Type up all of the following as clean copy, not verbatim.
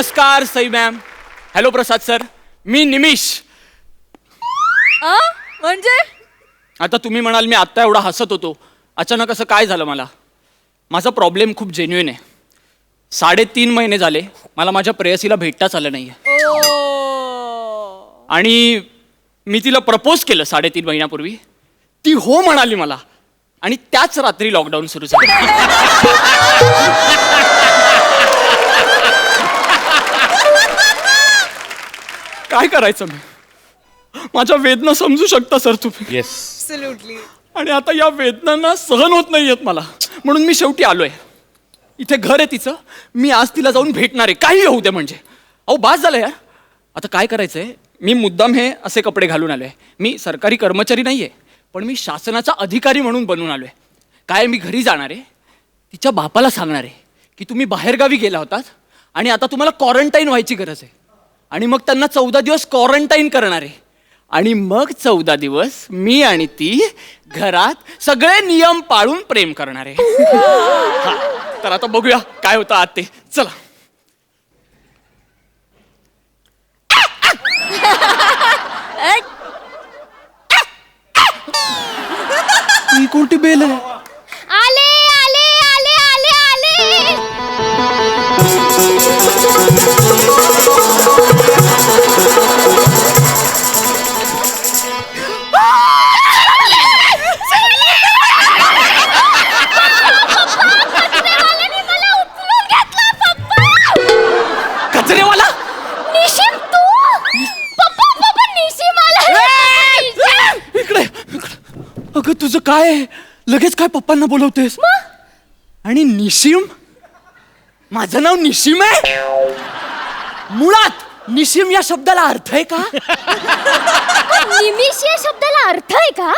नमस्कार Sai ma'am. Hello प्रसाद sir, मी निमिष. म्हणजे आता तुम्ही म्हणाल मी आत्ता एवढा हसत होतो, अचानक असं काय झालं मला. माझा प्रॉब्लेम खूप जेन्युइन आहे. 3.5 महिने झाले मला माझ्या प्रेयसीला भेटताच आलं नाहीये. आणि मी तिला प्रपोज केलं 3.5 महिन्यापूर्वी. ती हो म्हणाली मला, आणि त्याच रात्री लॉकडाऊन सुरू झालं. काय करायचं मी? माझ्या वेदना समजू शकता सर तुम्ही. येस. ॲब्सोल्युटली. आणि आता या वेदनांना सहन होत नाहीयेत मला, म्हणून मी शेवटी आलोय. इथे घर आहे तिचं, मी आज तिला जाऊन भेटणार आहे, काही होऊ दे म्हणजे. अहो बास झालं यार. आता काय करायचंय, मी मुद्दाम हे असे कपडे घालून आलोय. मी सरकारी कर्मचारी नाहीये, पण मी शासनाचा अधिकारी म्हणून बनून आलोय. काय मी घरी जाणार आहे, तिच्या बापाला सांगणार आहे की तुम्ही बाहेरगावी गेला होतात आणि आता तुम्हाला क्वारंटाईन व्हायची गरज आहे. आणि मग त्यांना 14 दिवस क्वारंटाईन करणार आहे. आणि मग 14 दिवस मी आणि ती घरात सगळे नियम पाळून प्रेम करणार आहे. हा, तर आता बघूया काय होतं आत ते. चला. ही कोणती बेल आहे? आले आले आले आले आले. कचरेवाला? निशिम तू? पप्पा पप्पा निशिम आला. इकडे इकडे. अगं तुझं काय आहे? लगेच काय पप्पांना बोलवतेस? आणि निशिम? माझं नाव निशिम आहे? मुळात निशिम या शब्दाला अर्थ आहे का? निमिष या शब्दाला अर्थ आहे का?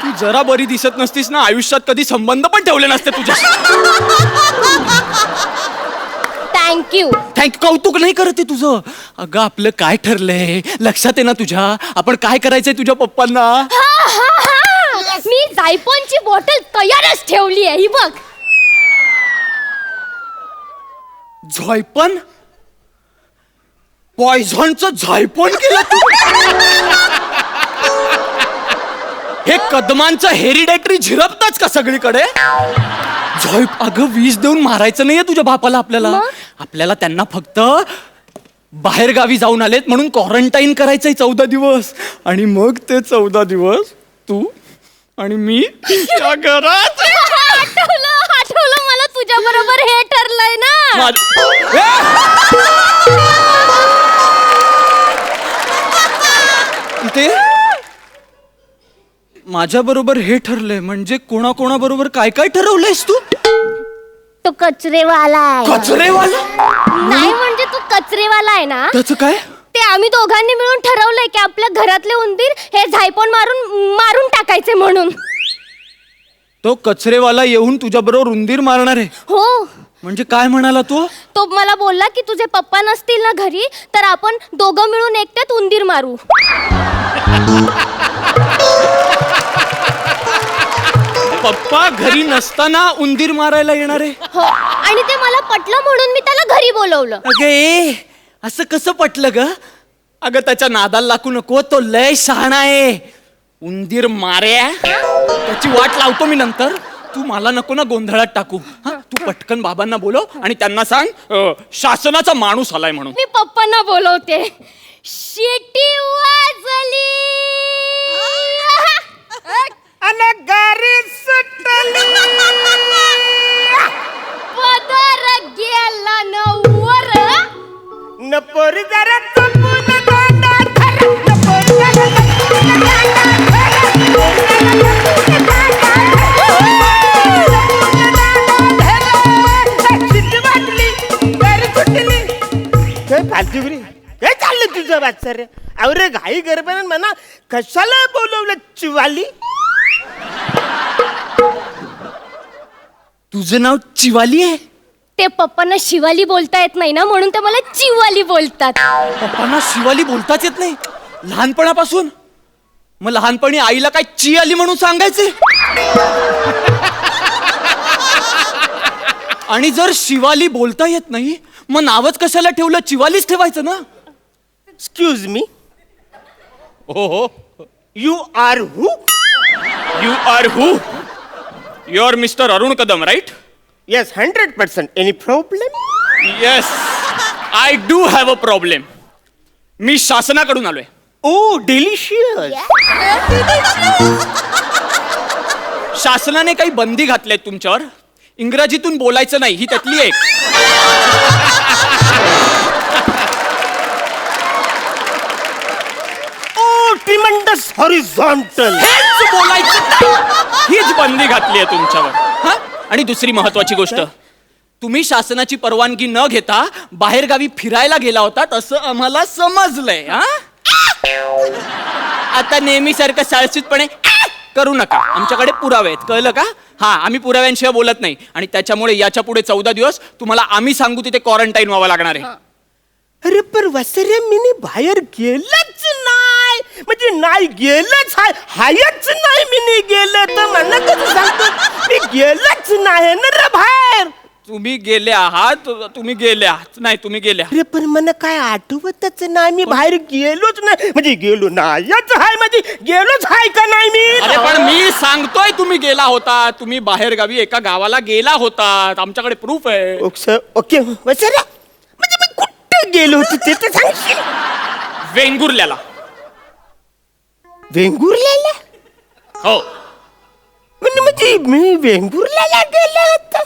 तू जरा बरी दिसत नसतीस ना, आयुष्यात कधी संबंध पण ठेवले नसते तुझ्या. थँक्यू. कौतुक नाही करत आहे तुझं. अगं आपलं काय ठरलंय लक्षात आहे ना तुझ्या? आपण काय करायचंय तुझ्या पप्पांना? मी जायफळची बॉटल तयारच ठेवली आहे, ही बघ. झॉयपन? पॉयझनचं झायपन केलं तू? हे कदमांचं हेरिडेटरी झिरपतच का सगळीकडे? अगं विष देऊन मारायचं नाहीये तुझ्या बापाला. आपल्याला त्यांना फक्त बाहेर गावी जाऊन आलेत म्हणून क्वारंटाईन करायचंय 14 दिवस. आणि मग ते 14 दिवस तू आणि मी या घरात. आठवलं मला, तुझ्या बरोबर हे ठरलंय ना. इथे माझ्या बरोबर हे ठरलंय म्हणजे कोणाकोणाबरोबर काय काय ठरवलंयस तू? तो कचरेवाला आहे. कचरेवाला? नाही म्हणजे तू कचरेवाला आहे ना. त्याचं काय? ते आम्ही दोघांनी मिळून ठरवलंय की आपल्या घरातले उंदीर हे झायपॉन मारून टाकायचे म्हणून. तो कचरेवाला येऊन तुझ्या बरोबर उंदीर मारणार आहे? हो. म्हणजे काय म्हणाला तू? तो मला बोलला की तुझे पप्पा नसतील ना घरी, तर आपण दोघं मिळून एकट्यात उंदीर मारू. पप्पा घरी नसताना उंदीर मारायला येणार आहे? हो. आणि ते मला पटलं म्हणून मी त्याला घरी बोलवलं. अगे असं कसं पटलं ग? अगं त्याच्या नादाला लागू नको, तो लय शहाणा आहे. उंदीर मार्या त्याची वाट लावतो मी नंतर. तू मला नको ना गोंधळात टाकू. तू पटकन बाबांना बोलव आणि त्यांना सांग शासनाचा माणूस आलाय म्हणून. मी पप्पांना बोलवते. शिटी वाजली गारी सुटली, पदर गेला नवर, न पोरी जरा चपून दांडा धर, न पोरी जरा चपून दांडा धर. शिट्टी वाजली, गारी सुटली. काय फालतूगिरी? काय चाललं तुझं वाचर? अरे घाई गरबन म्हणा कशाला बोलवलं चिवाली? तुझं नाव चिवाली आहे? ते पप्पांना शिवाली बोलता येत नाही ना, म्हणून ते मला चिवाली बोलतात. पप्पांना शिवाली बोलताच येत नाही लहानपणापासून? मग लहानपणी आईला काय ची आली म्हणून सांगायचे? आणि जर शिवाली बोलता येत नाही मग नावच कशाला ठेवलं? चिवालीच ठेवायचं ना. एक्सक्यूज मी, हो हो. You are who? You are who? You are mister Arun Kadam, right? Yes, 100%. Any problem? Yes, I do have a problem. मी शासनाकडून आलोय. Oh delicious. शासनाने काही बंदी घातल्यात तुमच्यावर. इंग्रजीतून बोलायचं नाही, ही त्यातली एक. ओ ट्रिमेंडस हॉरिझॉन्टल. हेच बोलायचं नाही. हीच बंदी घातली आहे तुमच्यावर. हा? आणि दुसरी महत्वाची गोष्ट, तुम्ही शासनाची परवानगी न घेता बाहेरगावी फिरायला गेला होतात असं आम्हाला समजलंय. हा? आता नेहमीसारखं साहसिकपणे करू नका. आमच्याकडे पुरावे आहेत, कळलं का? हा, आम्ही पुराव्यांशिवाय बोलत नाही. आणि त्याच्यामुळे याच्या पुढे 14 दिवस तुम्हाला आम्ही सांगू तिथे क्वारंटाईन व्हावं लागणार आहे. अरे पण वसरे मी बाहेर गेलंच नाही, म्हणजे नाही गेलंच हाय, हायच नाही मी गेलं तर मला कसं सांगतो मी गेलंच नाही ना रे बाहेर. तुम्ही गेले आहात, तुम्ही गेले आहात. नाही, तुम्ही गेले आहात. अरे पण मला काय आठवतच नाही, मी बाहेर गेलोच नाही, म्हणजे गेलो नाहीच हाय, म्हणजे गेलोच हाय का नाही मी? अरे पण मी सांगतोय तुम्ही गेला होता. तुम्ही बाहेर गावी एका गावाला गेला होता. आमच्याकडे प्रूफ आहे. ओके वसरे, म्हणजे मी कुठे गेलो होतो ते तर सांगशील? वेंगुर्ल्याला. वेंगुर्ल्याला? हो. म्हणजे मी वेंगुर्ल्याला गेलो होतो,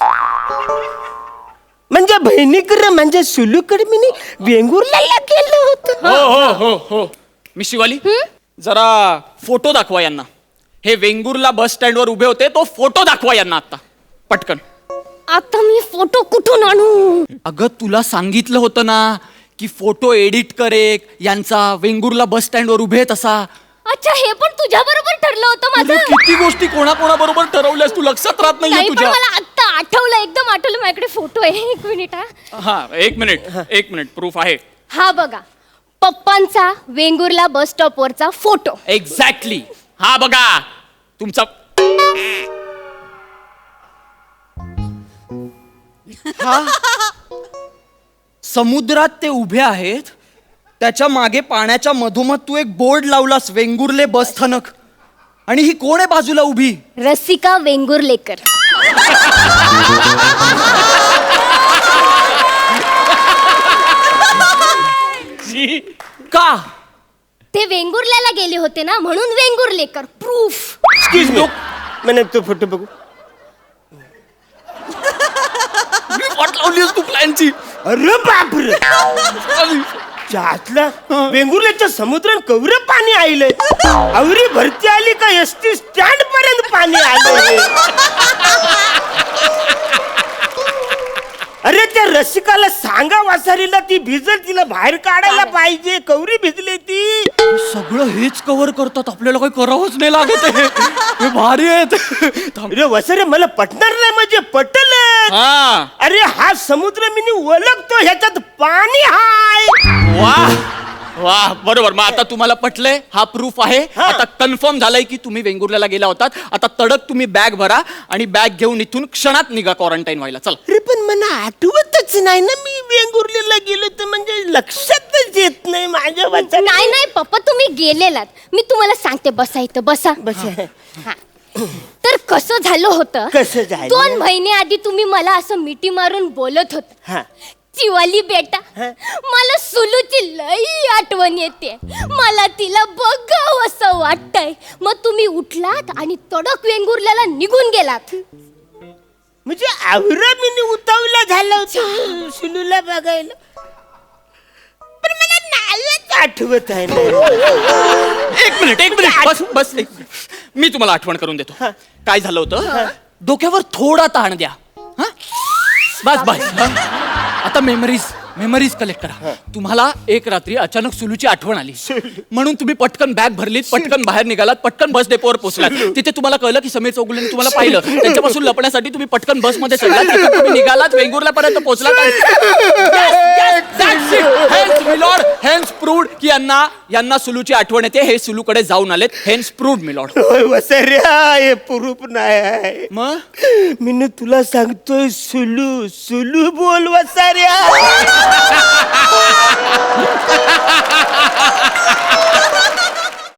म्हणजे बहिणीकडे म्हणजे सुलूकडे मी वेंगुर्ल्याला गेलो होतो. हो हो हो हो. मी शिवाली, जरा फोटो दाखवा यांना. हे वेंगुर्ला बस स्टँडवर उभे होते, तो फोटो दाखवा यांना आता पटकन. आता मी फोटो कुठून आणू? अगं तुला सांगितलं होतं ना की फोटो एडिट करे यांचा. वेंगुर्ला बस स्टँडवर उभे आहेत असा. अच्छा, हे पण तुझ्या बरोबर ठरलं होतं अरे माझं. किती गोष्टी कोणाकोणाबरोबर ठरवल्यास तू लक्षात राहत नाहीये नाही, पण तुझ्या. मला आता आठवलं, एकदम आठवलं. माझ्याकडे फोटो आहे. एक मिनिट. हा, एक मिनिट प्रूफ आहे. हा बघा, पप्पांचा वेंगुर्ला बस स्टॉप वरचा फोटो. एक्झॅक्टली. हा बघा तुमचा. हा, समुद्रात ते उभे आहेत, त्याच्या मागे पाण्याच्या मधोमध तू एक बोर्ड लावलास, वेंगुर्ले बस स्थानक. आणि ही कोण आहे बाजूला उभी? रसिका वेंगुर्लेकर. का? ते वेंगुर्ल्याला गेले होते ना, म्हणून वेंगुर्लेकर. प्रूफ. एक्सक्यूज मी, मैंने तो फोटो बघू. वाट लावलीस तू प्लॅनची. अरे बापरे, त्यातला वेंगुर्ल्याच्या समुद्रात कवरं पाणी आलंय. आवरी भरती आली का एसटी स्टँड पर्यंत पाणी आलं. अरे त्या रसिकाला सांगा वासारीला, ती भिजल, तिला बाहेर काढायला पाहिजे. कवरी भिजली ती. सगळं हेच कव्हर करतात, आपल्याला काही करावंच नाही लागत आहे. हे भारी आहेत. अरे वसरे, मला पटणार नाही म्हणजे पटलं. हा. अरे हा समुद्र मी ओळखतो, ह्याच्यात पाणी हाय. वाह वाह, बरोबर. मग आता तुम्हाला पटलंय, हा प्रूफ आहे. हा. आता कन्फर्म झालंय की तुम्ही वेंगुर्ल्याला गेला होतात. आता तडक तुम्ही बॅग भरा आणि बॅग घेऊन इथून क्षणात निघा क्वारंटाईन व्हायला. चला. अरे पण मला आठवतच नाही ना मी वेंगुर्ल्याला गेलो, तर म्हणजे लक्षातच येत नाही माझ्या वाचा. नाही नाही पप्पा, तुम्ही गेलेलात. मी तुम्हाला सांगते, बसा इथं, बसा. हा. तर कसं झालं होतं, कसं झालं? 2 महिने आधी तुम्ही मला असं मिठी मारून बोलत होत, हा. चिवाली बेटा, हा. मला सुलूची लई आठवण येते, मला तिला बघावं असं वाटतंय. मग तुम्ही उठलात आणि तडक वेंगुर्ल्याला निघून गेलात. म्हणजे आवरा मी उतावला झाला होता सुलूला बघायला, पण मला नावच आठवत आहे ना. एक मिनिट बस बस, एक मिनिट. मी तुम्हाला आठवण करून देतो. काय झालं होतं, डोक्यावर थोडा ताण द्या. हा? बस बस. हा? आता मेमरीज कलेक्ट करा. तुम्हाला एक रात्री अचानक सुलूची आठवण आली म्हणून तुम्ही पटकन बॅग भरलीत, पटकन बाहेर निघालात, पटकन बस डेपोवर पोहोचलात. तिथे तुम्हाला कळलं की समीर चौगुलेने तुम्हाला पाहिलं. त्यांच्यापासून लपण्यासाठी तुम्ही पटकन बसमध्ये चढलात. तिथे तुम्ही निघालात, वेंगुर्ल्यापर्यंत पोहोचलात. मिलॉर्ड, हेन्स प्रूव्ड की यांना सुलूची आठवण येते. हे सुलूकडे जाऊन आलेत. Hence proved milord. होय वसर्या, हे प्रूफ नाही आहे. मग मी तुला सांगतोय सुलू सुलू बोल वसर्या.